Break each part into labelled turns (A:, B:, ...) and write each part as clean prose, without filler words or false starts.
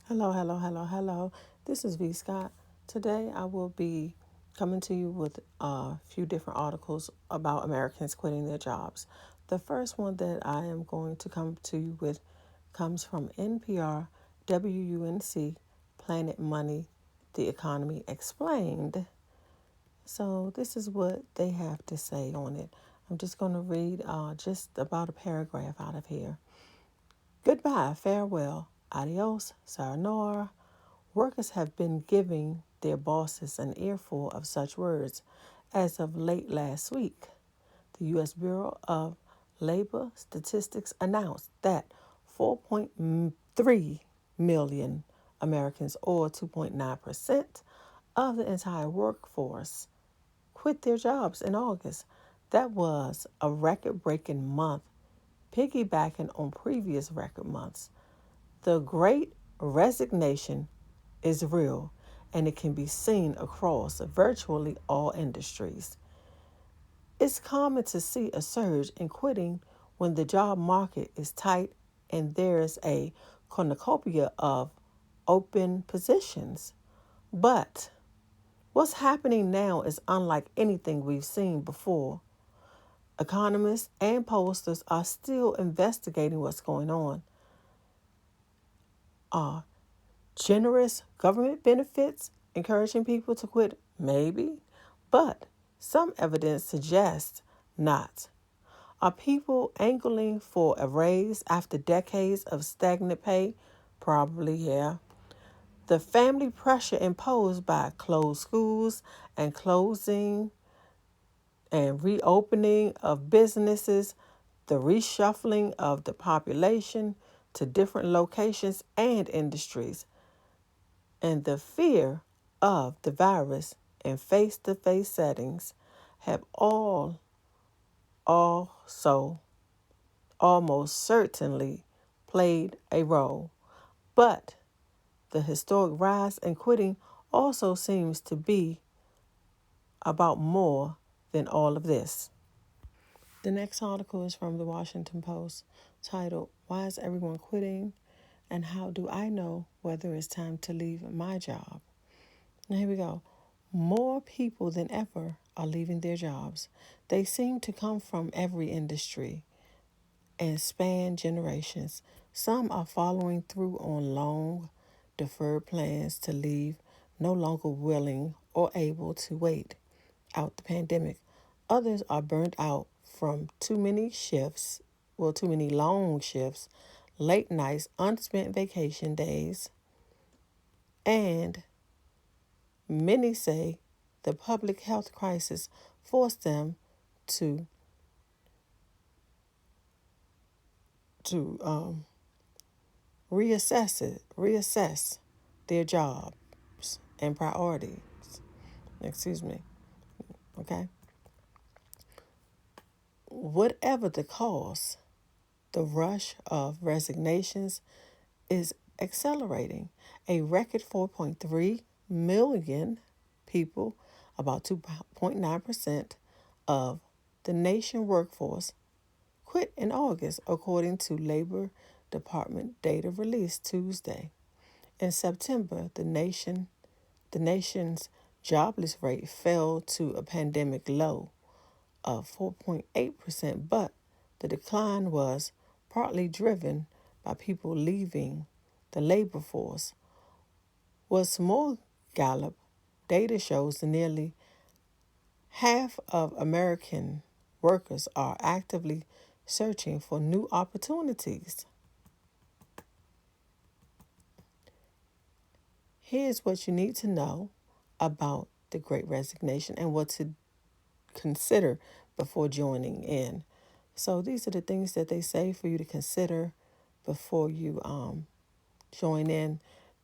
A: Hello, hello, hello, hello. This is V. Scott. Today I will be coming to you with a few different articles about Americans quitting their jobs. The first one that I am going to come to you with comes from NPR, WUNC, Planet Money, The Economy Explained. So this is what they have to say on it. I'm just going to read just about a paragraph out of here. Goodbye, farewell, adios, sayonara. Workers have been giving their bosses an earful of such words as of late last week. The U.S. Bureau of Labor Statistics announced that 4.3 million Americans, or 2.9% of the entire workforce, quit their jobs in August. That was a record breaking month, piggybacking on previous record months. The great resignation is real, and it can be seen across virtually all industries. It's common to see a surge in quitting when the job market is tight and there's a cornucopia of open positions. But what's happening now is unlike anything we've seen before. Economists and pollsters are still investigating what's going on. Are generous government benefits encouraging people to quit? Maybe. But some evidence suggests not. Are people angling for a raise after decades of stagnant pay? Probably, yeah. The family pressure imposed by closed schools and closing and reopening of businesses, the reshuffling of the population to different locations and industries, and the fear of the virus in face-to-face settings have all also almost certainly played a role. But the historic rise in quitting also seems to be about more than all of this. The next article is from the Washington Post, titled, Why is Everyone Quitting? And How Do I Know Whether It's Time to Leave My Job? Now, here we go. More people than ever are leaving their jobs. They seem to come from every industry and span generations. Some are following through on long, deferred plans to leave, no longer willing or able to wait out the pandemic. Others are burnt out from too many shifts, too many long shifts, late nights, unspent vacation days, and many say the public health crisis forced them to to reassess their jobs and priorities. Excuse me. Okay. Whatever the cause, the rush of resignations is accelerating. A record 4.3 million people, about 2.9% of the nation workforce, quit in August, according to Labor Department data released Tuesday. In September, the nation's jobless rate fell to a pandemic low of 4.8%, but the decline was partly driven by people leaving the labor force. What's more, Gallup data shows that nearly half of American workers are actively searching for new opportunities. Here's what you need to know about the Great Resignation and what to consider before joining in. So these are the things that they say for you to consider before you join in.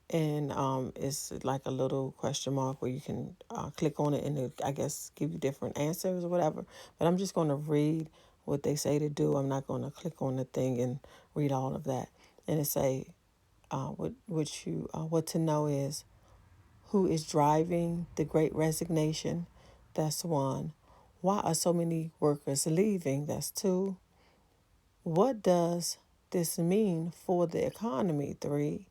A: And it's like a little question mark where you can click on it and it, I guess, give you different answers or whatever. But I'm just going to read what they say to do. I'm not going to click on the thing and read all of that. And it say what to know is who is driving the Great Resignation. That's one. Why are so many workers leaving? That's two. What does this mean for the economy? Three.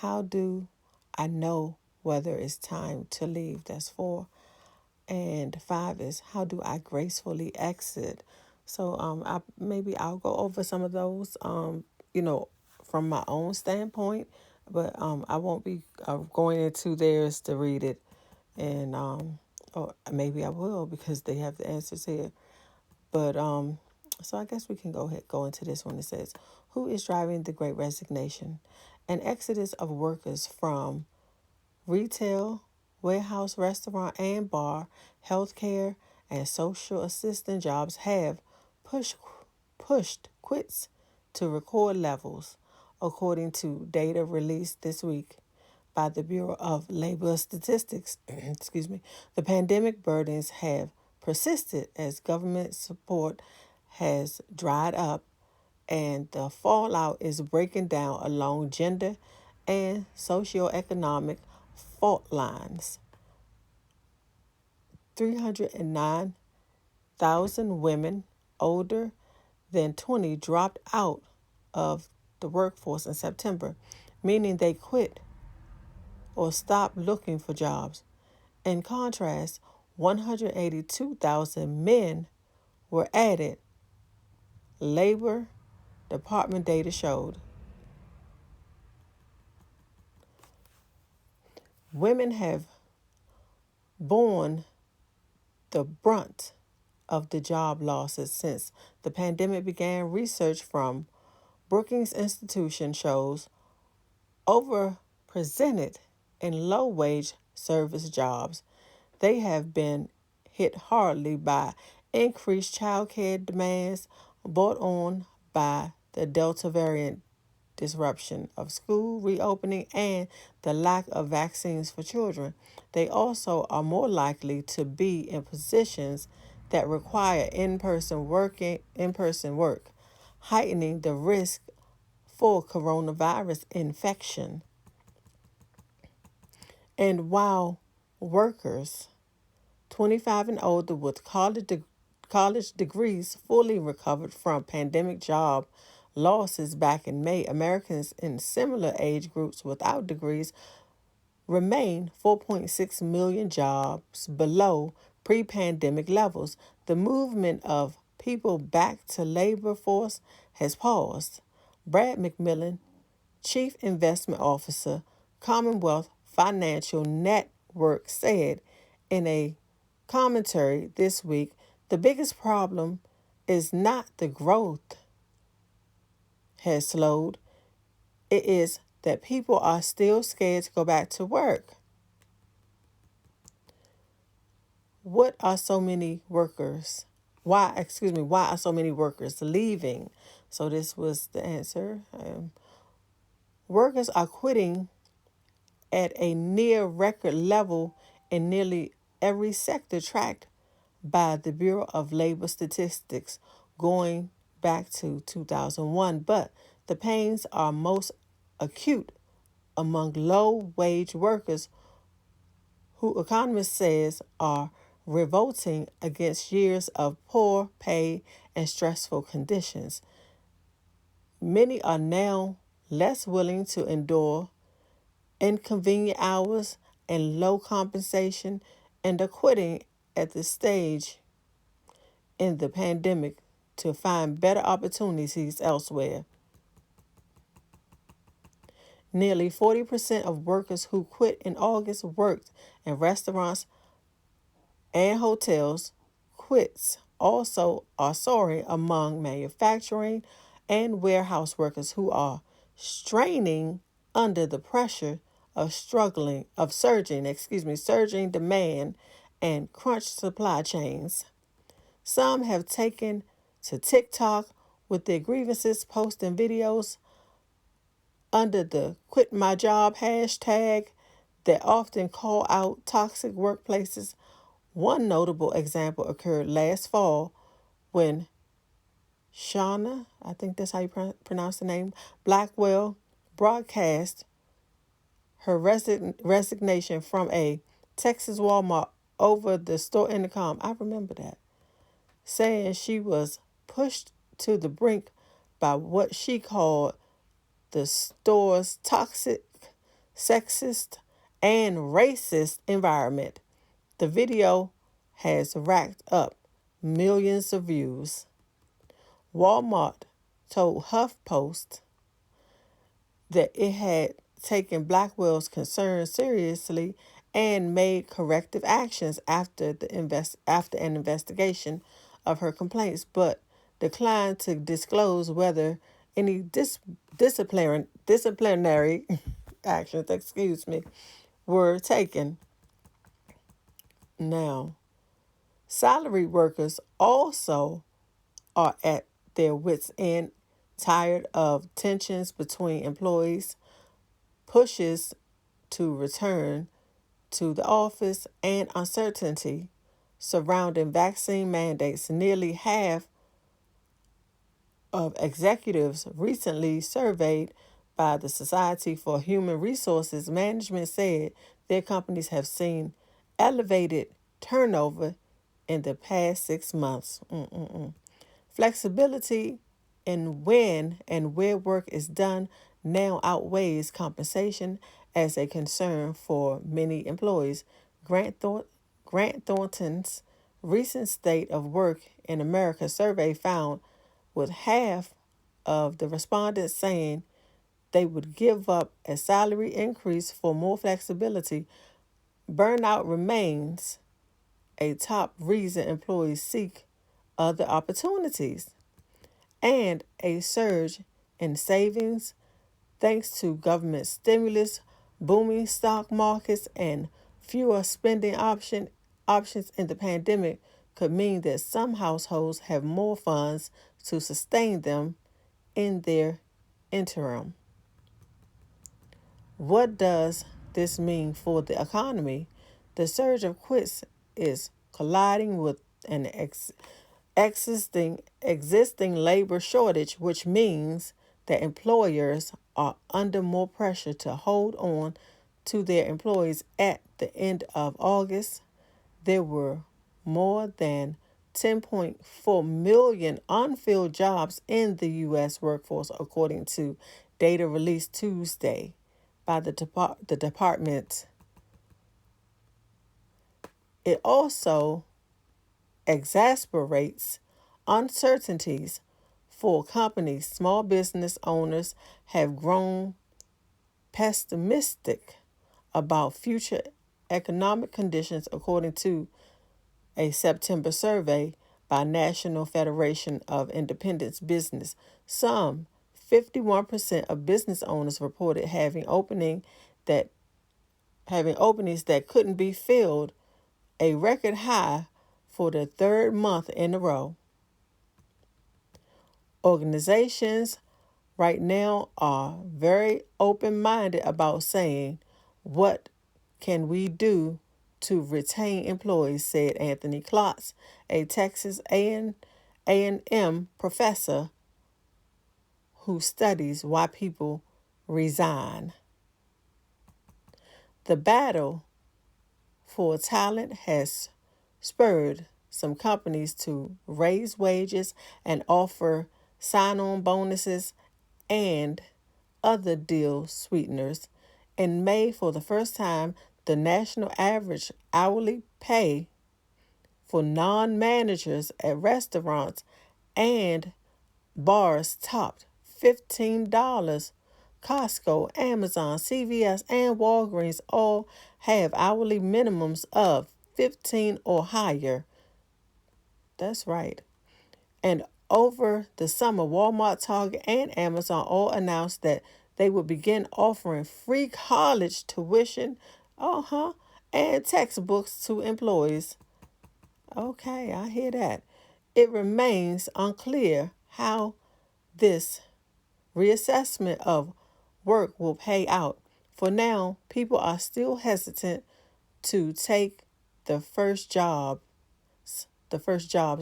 A: how do I know whether it's time to leave? That's 4. And 5 is, how do I gracefully exit? So I'll go over some of those, from my own standpoint, but I won't be going into theirs to read it, and or maybe I will because they have the answers here. But so I guess we can go into this one. It says, who is driving the Great Resignation? An exodus of workers from retail, warehouse, restaurant and bar, healthcare, and social assistant jobs have pushed quits to record levels, according to data released this week by the Bureau of Labor Statistics. Excuse me. The pandemic burdens have persisted as government support has dried up, and the fallout is breaking down along gender and socioeconomic fault lines. 309,000 women older than 20 dropped out of the workforce in September, meaning they quit or stopped looking for jobs. In contrast, 182,000 men were added, Labor Department data showed. Women have borne the brunt of the job losses since the pandemic began. Research from Brookings Institution shows overrepresented in low-wage service jobs. They have been hit hardly by increased child care demands brought on by the Delta variant, disruption of school reopening, and the lack of vaccines for children. They also are more likely to be in positions that require in-person work, heightening the risk for coronavirus infection. And while workers 25 and older with college degrees fully recovered from pandemic job losses back in May, Americans in similar age groups without degrees remain 4.6 million jobs below pre-pandemic levels. The movement of people back to labor force has paused. Brad McMillan, Chief Investment Officer, Commonwealth Financial Network, said in a commentary this week, the biggest problem is not the growth has slowed. It is that people are still scared to go back to work. What are so many workers? Why are so many workers leaving? So this was the answer. Workers are quitting at a near record level in nearly every sector tracked by the Bureau of Labor Statistics going back to 2001, but the pains are most acute among low-wage workers who economists says are revolting against years of poor pay and stressful conditions. Many are now less willing to endure inconvenient hours and low compensation and are quitting at this stage in the pandemic to find better opportunities elsewhere. Nearly 40% of workers who quit in August worked in restaurants and hotels. Quits also are soaring among manufacturing and warehouse workers who are straining under the pressure of surging demand and crunched supply chains. Some have taken to TikTok with their grievances, posting videos under the Quit My Job hashtag that often call out toxic workplaces. One notable example occurred last fall when Shauna, I think that's how you pronounce the name, Blackwell, broadcast her resignation from a Texas Walmart over the store intercom. I remember that. Saying she was pushed to the brink by what she called the store's toxic sexist, and racist environment. The video has racked up millions of views. Walmart told HuffPost that it had taken Blackwell's concerns seriously and made corrective actions after an investigation of her complaints, but declined to disclose whether any disciplinary actions, were taken. Now, salaried workers also are at their wits' end, tired of tensions between employees, pushes to return to the office, and uncertainty surrounding vaccine mandates. Nearly half of executives recently surveyed by the Society for Human Resources Management said their companies have seen elevated turnover in the past 6 months. Flexibility in when and where work is done now outweighs compensation as a concern for many employees. Grant Thornton's recent State of Work in America survey found with half of the respondents saying they would give up a salary increase for more flexibility. Burnout remains a top reason employees seek other opportunities, and a surge in savings thanks to government stimulus, booming stock markets, and fewer spending options in the pandemic could mean that some households have more funds to sustain them in their interim. What does this mean for the economy? The surge of quits is colliding with an existing labor shortage, which means that employers are under more pressure to hold on to their employees. At the end of August, there were more than 10.4 million unfilled jobs in the U.S. workforce, according to data released Tuesday by the department. It also exacerbates uncertainties for companies. Small business owners have grown pessimistic about future economic conditions, according to a September survey by National Federation of Independent Business. Some 51% of business owners reported having openings that couldn't be filled, a record high for the third month in a row. Organizations right now are very open-minded about saying, what can we do to retain employees, said Anthony Klotz, a Texas A&M professor who studies why people resign. The battle for talent has spurred some companies to raise wages and offer sign-on bonuses and other deal sweeteners. In May, for the first time, the national average hourly pay for non-managers at restaurants and bars topped $15. Costco, Amazon, CVS, and Walgreens all have hourly minimums of $15 or higher. That's right. And over the summer, Walmart, Target, and Amazon all announced that they would begin offering free college tuition, and textbooks to employees. Okay, I hear that. It remains unclear how this reassessment of work will pay out. For now, people are still hesitant to take the first jobs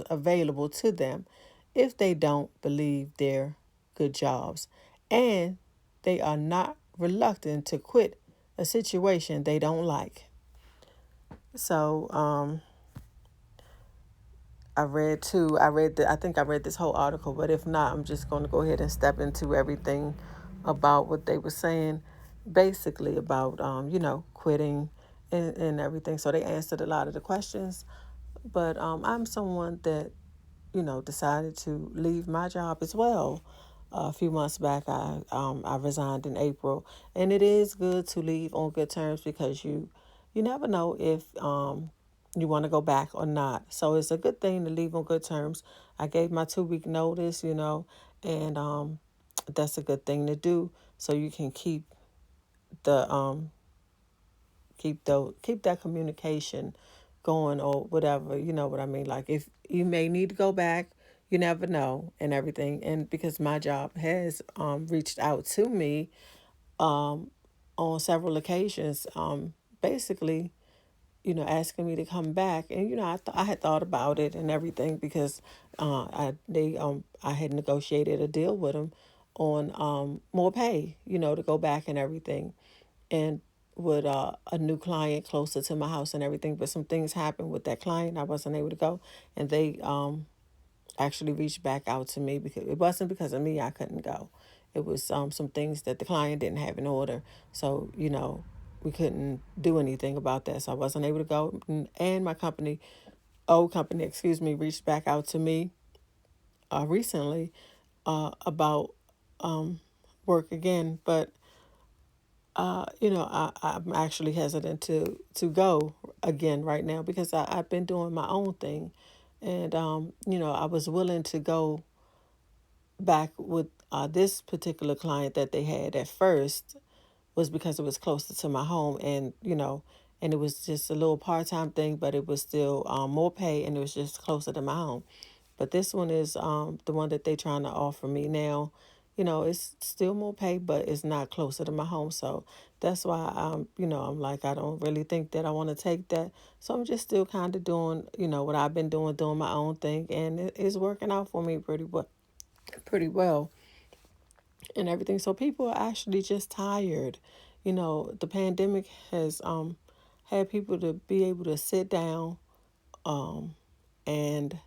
A: available to them if they don't believe they're good jobs. And they are not reluctant to quit a situation they don't like. So, I think I read this whole article, but if not, I'm just going to go ahead and step into everything about what they were saying. basically about, quitting and everything. So they answered a lot of the questions. But I'm someone that, decided to leave my job as well. A few months back, I resigned in April, and it is good to leave on good terms because you never know if you want to go back or not. So it's a good thing to leave on good terms. I gave my 2 week notice, and that's a good thing to do so you can the keep that communication going or whatever, you know what I mean? Like if you may need to go back, you never know and everything. And because my job has reached out to me on several occasions, basically, asking me to come back. And I had thought about it and everything because I had negotiated a deal with them on more pay, to go back and everything, and with a new client closer to my house and everything. But some things happened with that client. I wasn't able to go, and they actually reached back out to me because it wasn't because of me I couldn't go. It was some things that the client didn't have in order. So, we couldn't do anything about that. So I wasn't able to go. And my old company, excuse me, reached back out to me recently about work again. But, I'm actually hesitant to go again right now because I've been doing my own thing. And, I was willing to go back with this particular client that they had at first was because it was closer to my home, and and it was just a little part-time thing, but it was still more pay, and it was just closer to my home. But this one is the one that they trying to offer me now. It's still more pay, but it's not closer to my home. So that's why I'm like, I don't really think that I want to take that. So I'm just still kind of doing, what I've been doing my own thing, and it's working out for me pretty well and everything. So people are actually just tired. The pandemic has had people to be able to sit down and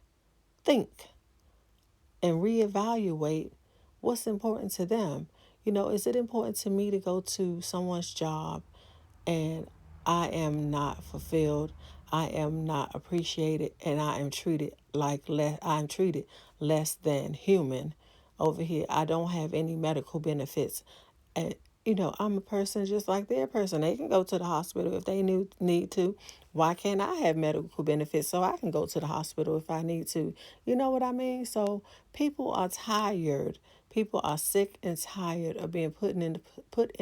A: think and reevaluate what's important to them. Is it important to me to go to someone's job and I am not fulfilled, I am not appreciated, and I am treated I'm treated less than human over here. I don't have any medical benefits. And I'm a person just like their person. They can go to the hospital if they need to. Why can't I have medical benefits so I can go to the hospital if I need to? You know what I mean? So people are tired. People are sick and tired of being put in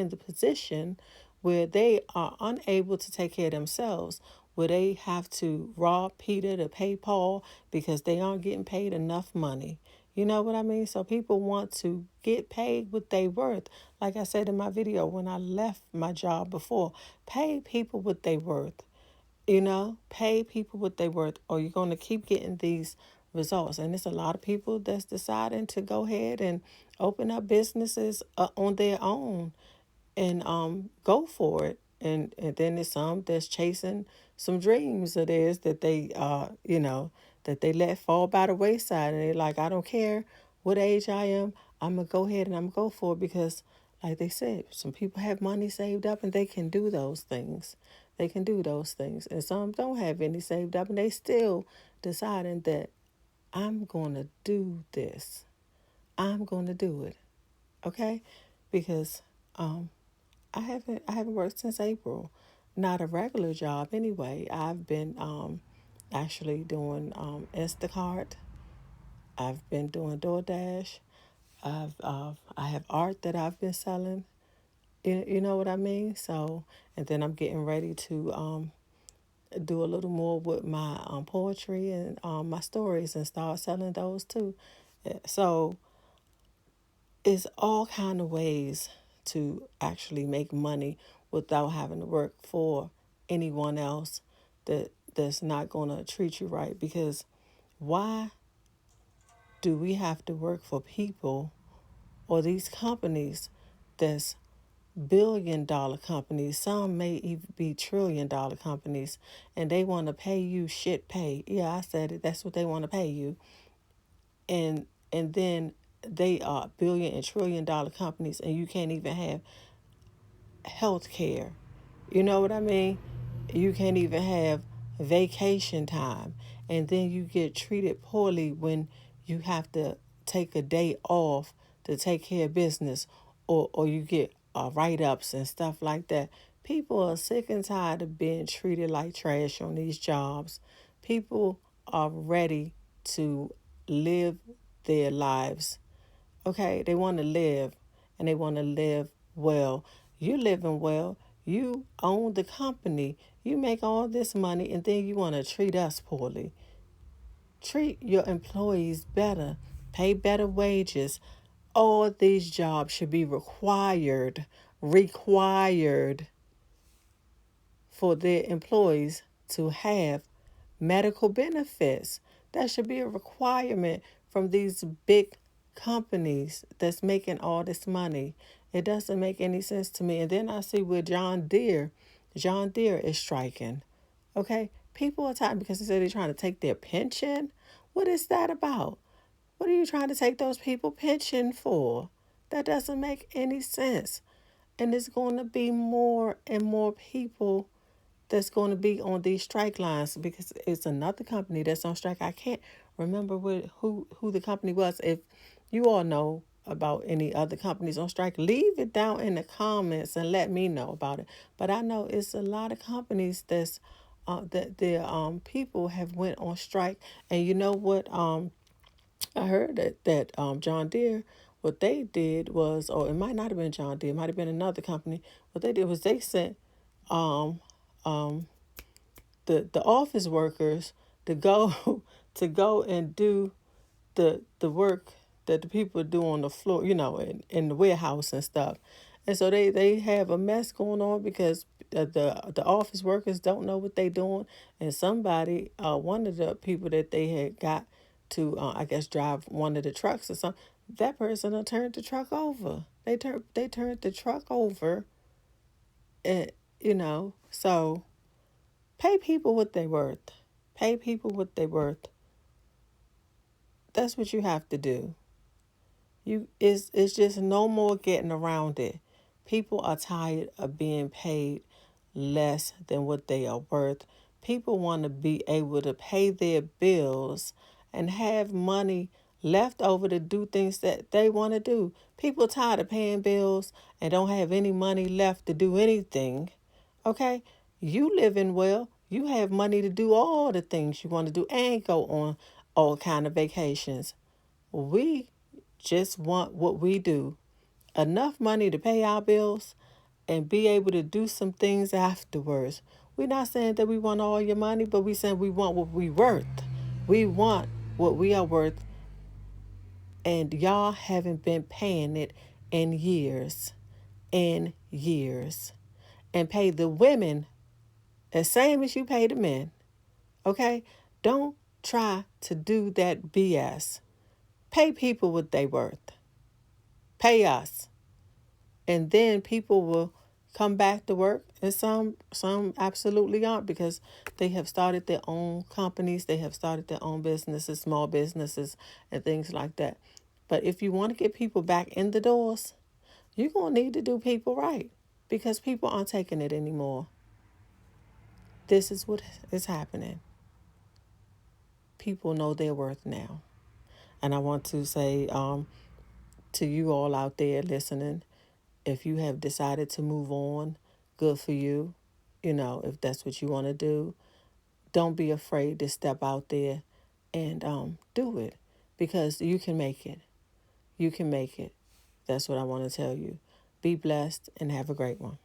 A: the position where they are unable to take care of themselves, where they have to rob Peter to pay Paul because they aren't getting paid enough money. You know what I mean? So people want to get paid what they worth. Like I said in my video when I left my job before, pay people what they worth. Pay people what they worth, or you're going to keep getting these results. And it's a lot of people that's deciding to go ahead and open up businesses on their own and go for it. And then there's some that's chasing some dreams of theirs that that they let fall by the wayside, and they're like, I don't care what age I am, I'm gonna go ahead and I'm gonna go for it because, like they said, some people have money saved up and they can do those things. They can do those things, and some don't have any saved up, and they still deciding that I'm gonna do this. I'm gonna do it. Okay, because I haven't worked since April. Not a regular job anyway. I've been actually doing Instacart. I've been doing DoorDash. I have art that I've been selling. You know what I mean? So, and then I'm getting ready to do a little more with my poetry and my stories and start selling those too. So it's all kind of ways to actually make money without having to work for anyone else that's not going to treat you right. Because why do we have to work for people or these companies that's billion-dollar companies? Some may even be trillion-dollar companies, and they want to pay you shit pay. Yeah, I said it. That's what they want to pay you. And then they are billion and trillion-dollar companies, and you can't even have health care. You know what I mean? You can't even have vacation time. And then you get treated poorly when you have to take a day off to take care of business, or you get write ups and stuff like that. People are sick and tired of being treated like trash on these jobs. People are ready to live their lives. Okay, they want to live, and they want to live well. You living well. You own the company. You make all this money, and then you want to treat us poorly. Treat your employees better. Pay better wages. All these jobs should be required for their employees to have medical benefits. That should be a requirement from these big companies that's making all this money. It doesn't make any sense to me. And then I see with John Deere is striking. Okay? People are tired because they say they're trying to take their pension. What is that about? What are you trying to take those people pension for? That doesn't make any sense. And there's going to be more and more people that's going to be on these strike lines because it's another company that's on strike. I can't remember who the company was. If you all know about any other companies on strike, leave it down in the comments and let me know about it. But I know it's a lot of companies that their people have went on strike. And you know what? I heard that John Deere, what they did was, or it might not have been John Deere, it might have been another company. What they did was they sent um the office workers to go to go and do the work that the people do on the floor, in the warehouse and stuff. And so they have a mess going on because the office workers don't know what they doing. And somebody, one of the people that they had got to, I guess, drive one of the trucks or something, that person turned the truck over. They turned the truck over, and so pay people what they worth. Pay people what they worth. That's what you have to do. It's just no more getting around it. People are tired of being paid less than what they are worth. People want to be able to pay their bills and have money left over to do things that they want to do. People tired of paying bills and don't have any money left to do anything. Okay? You living well. You have money to do all the things you want to do and go on all kind of vacations. We just want what we do, enough money to pay our bills and be able to do some things afterwards. We're not saying that we want all your money, but we saying we want what we worth. We want what we are worth, and y'all haven't been paying it in years, in years. And pay the women the same as you pay the men. Okay? Don't try to do that BS. Pay people what they worth. Pay us. And then people will come back to work, and some absolutely aren't, because they have started their own companies, they have started their own businesses, small businesses and things like that. But if you want to get people back in the doors, you're going to need to do people right, because people aren't taking it anymore. This is what is happening. People know their worth now. And I want to say to you all out there listening, if you have decided to move on, good for you. If that's what you want to do, don't be afraid to step out there and do it, because you can make it. You can make it. That's what I want to tell you. Be blessed and have a great one.